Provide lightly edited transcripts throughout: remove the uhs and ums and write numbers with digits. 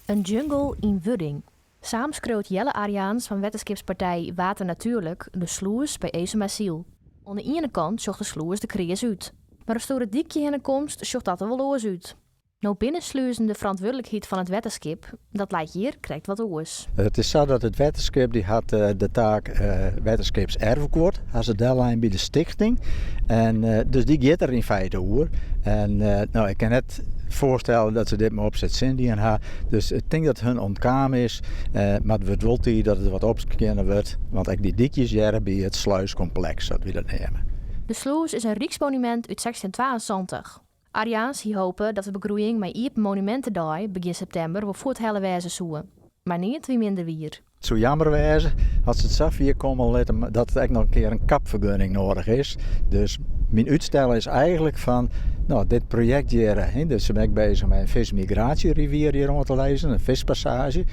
Een jungle in Wudding. Samen schreeuwt Jelle Ariaans van wetenschapspartij Water Natuurlijk de sloers bij Ezumaziel. Aan de ene kant zocht de sloers de kreers uit. Maar als door het dikje heen komst, zocht dat er wel oors uit. Nou binnensluizen de verantwoordelijkheid van het wetenschap, dat lijkt hier krijgt wat oors. Het is zo dat het wetenschap die had de taak wetenschapserfgoed, als een deadline bij de stichting. En dus die gaat er in feite over. En nou, ik kan net voorstellen dat ze dit maar opzet zien en haar. Dus ik denk dat hun ontkomen is, maar het wordt wel tijd dat het wat opgekeerd wordt. Want ik die dikjes jaren bij het sluiscomplex dat we dat nemen. De sluis is een rijksmonument uit 1672. Ariaans hier hopen dat de begroeiing met Iep Monumentendag begin september wel voor het hele wijze zoeken. Maar niet wie minder wier. Het zou jammer wezen als het zo hier komen letten dat er nog een keer een kapvergunning nodig is. Dus mijn uitstel is eigenlijk van dit project hier. Dus ben ik bezig met een vismigratierivier hier rond te lezen, een vispassage.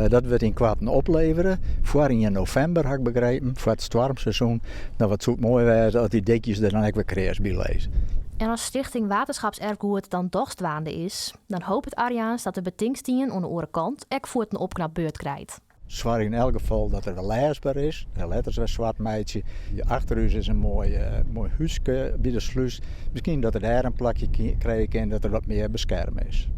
Dat wordt in kwarten opleveren. Voor in november had ik begrepen, voor het stormseizoen. Nou, wat zou het mooi wezen als die dikjes er dan ook weer creërs bij lezen. En als Stichting Waterschapserfgoed dan toch dwaande is, dan hoopt het Ariaans dat de betingstien aan de andere kant ook voor het een opknapbeurt krijgt. Zwaar in elk geval dat er wel leesbaar is. De letters wel zwart meidje. Achter u is een mooi huisje bij de sluis. Misschien dat er daar een plakje krijgen en dat er wat meer beschermd is.